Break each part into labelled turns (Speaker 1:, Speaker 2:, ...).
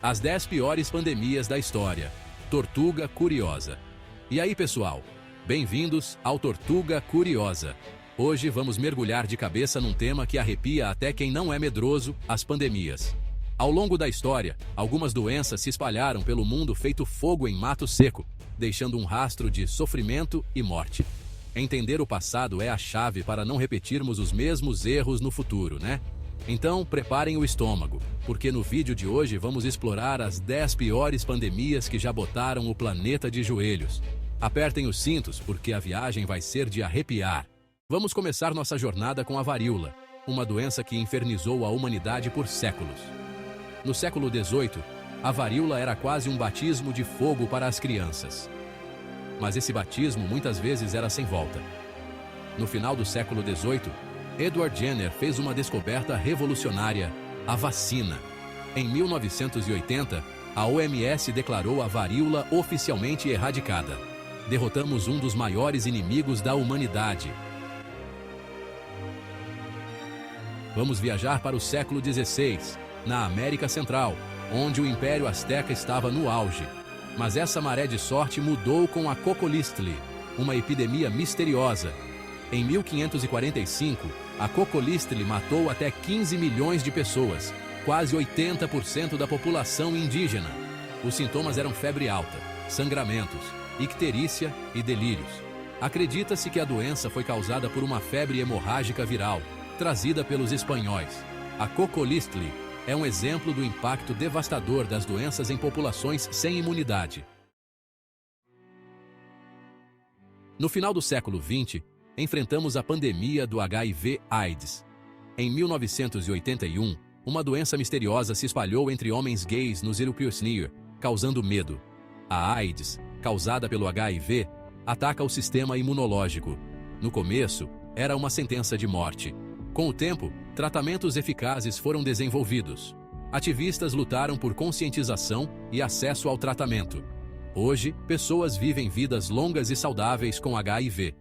Speaker 1: As 10 piores pandemias da história. Tortuga Curiosa. E aí, pessoal? Bem-vindos ao Tortuga Curiosa. Hoje vamos mergulhar de cabeça num tema que arrepia até quem não é medroso, as pandemias. Ao longo da história, algumas doenças se espalharam pelo mundo feito fogo em mato seco, deixando um rastro de sofrimento e morte. Entender o passado é a chave para não repetirmos os mesmos erros no futuro, né? Então, preparem o estômago, porque no vídeo de hoje vamos explorar as 10 piores pandemias que já botaram o planeta de joelhos. Apertem os cintos, porque a viagem vai ser de arrepiar. Vamos começar nossa jornada com a varíola, uma doença que infernizou a humanidade por séculos. No século XVIII, a varíola era quase um batismo de fogo para as crianças. Mas esse batismo muitas vezes era sem volta. No final do século XVIII, Edward Jenner fez uma descoberta revolucionária: a vacina. Em 1980, a OMS declarou a varíola oficialmente erradicada. Derrotamos um dos maiores inimigos da humanidade. Vamos viajar para o século XVI, na América Central, onde o Império Azteca estava no auge. Mas essa maré de sorte mudou com a Cocolistli, uma epidemia misteriosa. Em 1545, a Cocolistli matou até 15 milhões de pessoas, quase 80% da população indígena. Os sintomas eram febre alta, sangramentos, icterícia e delírios. Acredita-se que a doença foi causada por uma febre hemorrágica viral, trazida pelos espanhóis. A Cocolistli é um exemplo do impacto devastador das doenças em populações sem imunidade. No final do século XX, enfrentamos a pandemia do HIV/AIDS. Em 1981, uma doença misteriosa se espalhou entre homens gays nos Iroquois, causando medo. A AIDS, causada pelo HIV, ataca o sistema imunológico. No começo, era uma sentença de morte. Com o tempo, tratamentos eficazes foram desenvolvidos. Ativistas lutaram por conscientização e acesso ao tratamento. Hoje, pessoas vivem vidas longas e saudáveis com HIV.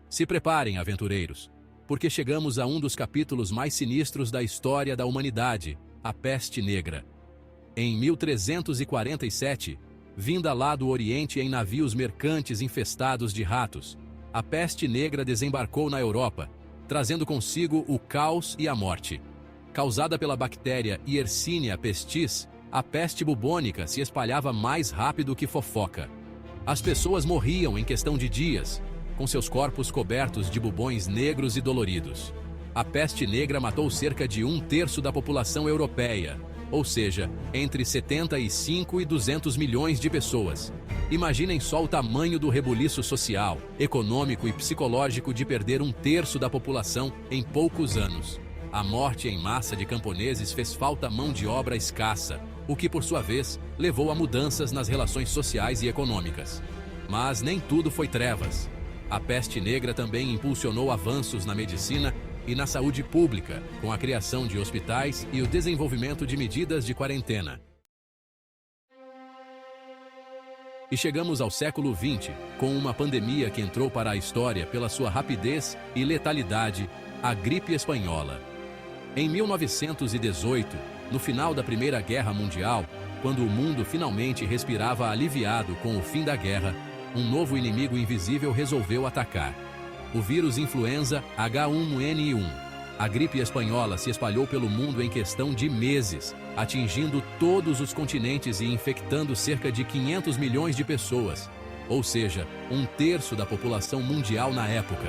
Speaker 1: Se preparem, aventureiros, porque chegamos a um dos capítulos mais sinistros da história da humanidade, a Peste Negra. Em 1347, vinda lá do Oriente em navios mercantes infestados de ratos, a Peste Negra desembarcou na Europa, trazendo consigo o caos e a morte. Causada pela bactéria Yersinia pestis, a peste bubônica se espalhava mais rápido que fofoca. As pessoas morriam em questão de dias, com seus corpos cobertos de bubões negros e doloridos. A peste negra matou cerca de 1/3 da população europeia, ou seja, entre 75 e 200 milhões de pessoas. Imaginem só o tamanho do rebuliço social, econômico e psicológico de perder 1/3 da população em poucos anos. A morte em massa de camponeses fez falta mão de obra escassa, o que, por sua vez, levou a mudanças nas relações sociais e econômicas. Mas nem tudo foi trevas. A peste negra também impulsionou avanços na medicina e na saúde pública, com a criação de hospitais e o desenvolvimento de medidas de quarentena. E chegamos ao século XX, com uma pandemia que entrou para a história pela sua rapidez e letalidade, a gripe espanhola. Em 1918, no final da Primeira Guerra Mundial, quando o mundo finalmente respirava aliviado com o fim da guerra, um novo inimigo invisível resolveu atacar: o vírus influenza H1N1. A gripe espanhola se espalhou pelo mundo em questão de meses, atingindo todos os continentes e infectando cerca de 500 milhões de pessoas, ou seja, 1/3 da população mundial na época.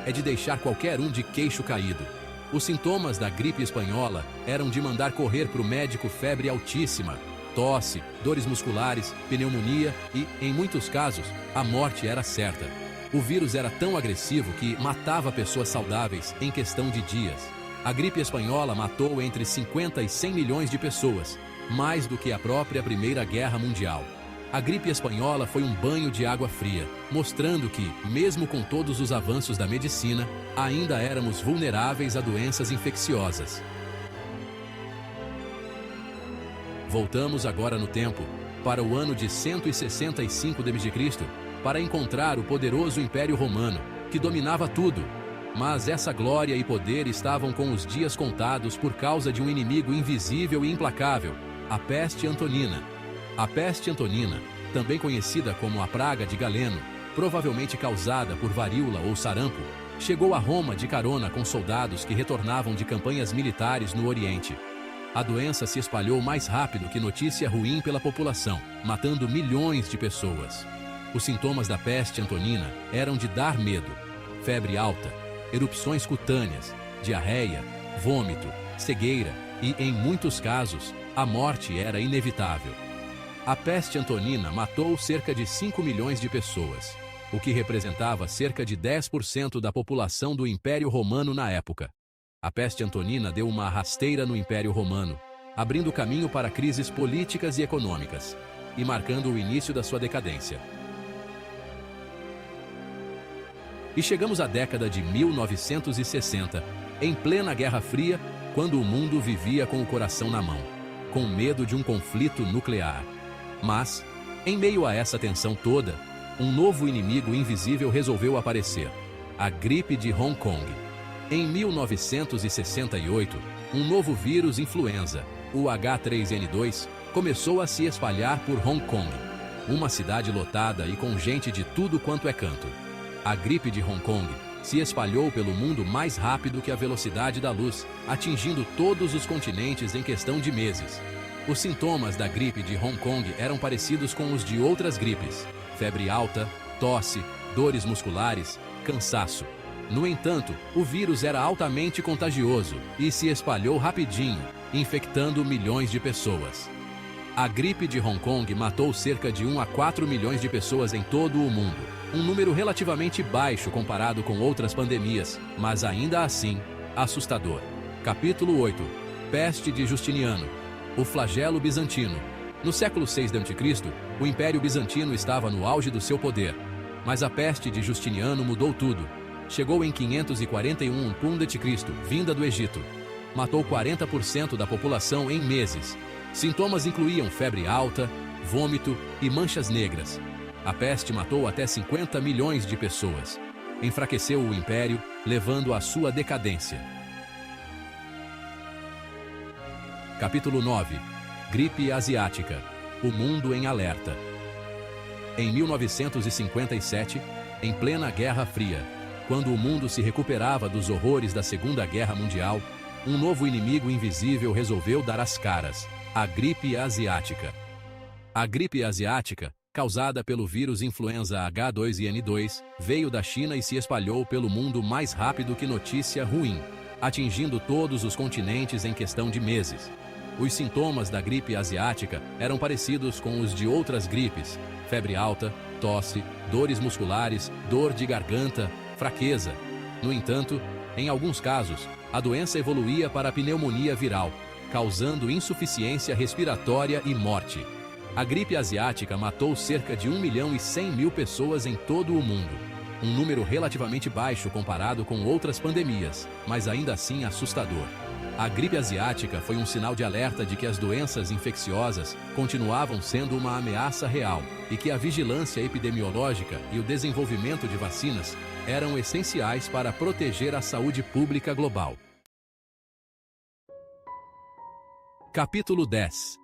Speaker 1: É de deixar qualquer um de queixo caído. Os sintomas da gripe espanhola eram de mandar correr para o médico febre altíssima, tosse, dores musculares, pneumonia e, em muitos casos, a morte era certa. O vírus era tão agressivo que matava pessoas saudáveis em questão de dias. A gripe espanhola matou entre 50 e 100 milhões de pessoas, mais do que a própria Primeira Guerra Mundial. A gripe espanhola foi um banho de água fria, mostrando que, mesmo com todos os avanços da medicina, ainda éramos vulneráveis a doenças infecciosas. Voltamos agora no tempo, para o ano de 165 d.C., para encontrar o poderoso Império Romano, que dominava tudo. Mas essa glória e poder estavam com os dias contados por causa de um inimigo invisível e implacável, a peste antonina. A peste antonina, também conhecida como a praga de Galeno, provavelmente causada por varíola ou sarampo, chegou a Roma de carona com soldados que retornavam de campanhas militares no Oriente. A doença se espalhou mais rápido que notícia ruim pela população, matando milhões de pessoas. Os sintomas da peste antonina eram de dar medo: febre alta, erupções cutâneas, diarreia, vômito, cegueira e, em muitos casos, a morte era inevitável. A peste antonina matou cerca de 5 milhões de pessoas, o que representava cerca de 10% da população do Império Romano na época. A peste antonina deu uma rasteira no Império Romano, abrindo caminho para crises políticas e econômicas, e marcando o início da sua decadência. E chegamos à década de 1960, em plena Guerra Fria, quando o mundo vivia com o coração na mão, com medo de um conflito nuclear. Mas, em meio a essa tensão toda, um novo inimigo invisível resolveu aparecer: a gripe de Hong Kong. Em 1968, um novo vírus influenza, o H3N2, começou a se espalhar por Hong Kong, uma cidade lotada e com gente de tudo quanto é canto. A gripe de Hong Kong se espalhou pelo mundo mais rápido que a velocidade da luz, atingindo todos os continentes em questão de meses. Os sintomas da gripe de Hong Kong eram parecidos com os de outras gripes: febre alta, tosse, dores musculares, cansaço. No entanto, o vírus era altamente contagioso e se espalhou rapidinho, infectando milhões de pessoas. A gripe de Hong Kong matou cerca de 1 a 4 milhões de pessoas em todo o mundo, um número relativamente baixo comparado com outras pandemias, mas ainda assim, assustador. Capítulo 8. Peste de Justiniano. O flagelo bizantino. No século VI d.C., o Império Bizantino estava no auge do seu poder, mas a peste de Justiniano mudou tudo. Chegou em 541 d.C., vinda do Egito. Matou 40% da população em meses. Sintomas incluíam febre alta, vômito e manchas negras. A peste matou até 50 milhões de pessoas. Enfraqueceu o império, levando à sua decadência. Capítulo 9. Gripe asiática. O mundo em alerta. Em 1957, em plena Guerra Fria, quando o mundo se recuperava dos horrores da Segunda Guerra Mundial, um novo inimigo invisível resolveu dar as caras: a gripe asiática. A gripe asiática, causada pelo vírus influenza H2N2, veio da China e se espalhou pelo mundo mais rápido que notícia ruim, atingindo todos os continentes em questão de meses. Os sintomas da gripe asiática eram parecidos com os de outras gripes: febre alta, tosse, dores musculares, dor de garganta, fraqueza. No entanto, em alguns casos, a doença evoluía para a pneumonia viral, causando insuficiência respiratória e morte. A gripe asiática matou cerca de 1.100.000 pessoas em todo o mundo, um número relativamente baixo comparado com outras pandemias, mas ainda assim assustador. A gripe asiática foi um sinal de alerta de que as doenças infecciosas continuavam sendo uma ameaça real e que a vigilância epidemiológica e o desenvolvimento de vacinas eram essenciais para proteger a saúde pública global. Capítulo 10.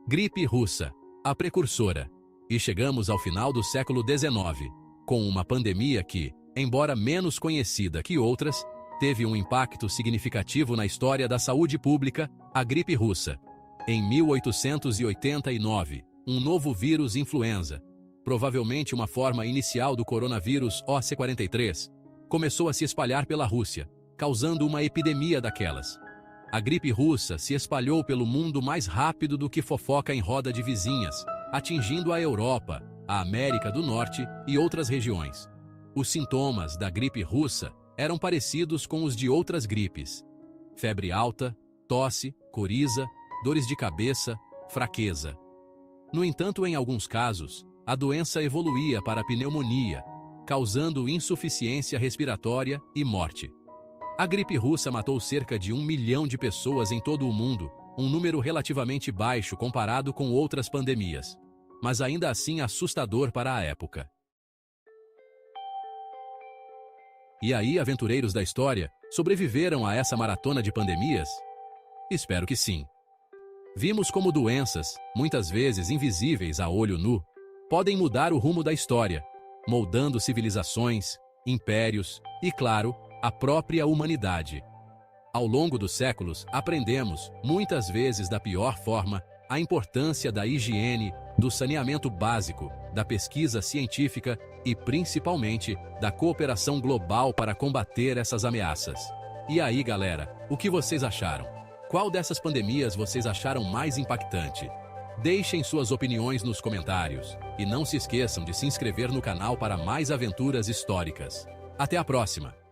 Speaker 1: Gripe russa, a precursora. E chegamos ao final do século XIX, com uma pandemia que, embora menos conhecida que outras, teve um impacto significativo na história da saúde pública: a gripe russa. Em 1889, um novo vírus influenza, provavelmente uma forma inicial do coronavírus OC43, começou a se espalhar pela Rússia, causando uma epidemia daquelas. A gripe russa se espalhou pelo mundo mais rápido do que fofoca em roda de vizinhas, atingindo a Europa, a América do Norte e outras regiões. Os sintomas da gripe russa eram parecidos com os de outras gripes: febre alta, tosse, coriza, dores de cabeça, fraqueza. No entanto, em alguns casos, a doença evoluía para a pneumonia, causando insuficiência respiratória e morte. A gripe russa matou cerca de 1 milhão de pessoas em todo o mundo, um número relativamente baixo comparado com outras pandemias, mas ainda assim assustador para a época. E aí, aventureiros da história, sobreviveram a essa maratona de pandemias? Espero que sim. Vimos como doenças, muitas vezes invisíveis a olho nu, podem mudar o rumo da história, moldando civilizações, impérios e, claro, a própria humanidade. Ao longo dos séculos, aprendemos, muitas vezes da pior forma, a importância da higiene, do saneamento básico, da pesquisa científica e, principalmente, da cooperação global para combater essas ameaças. E aí, galera, o que vocês acharam? Qual dessas pandemias vocês acharam mais impactante? Deixem suas opiniões nos comentários e não se esqueçam de se inscrever no canal para mais aventuras históricas. Até a próxima!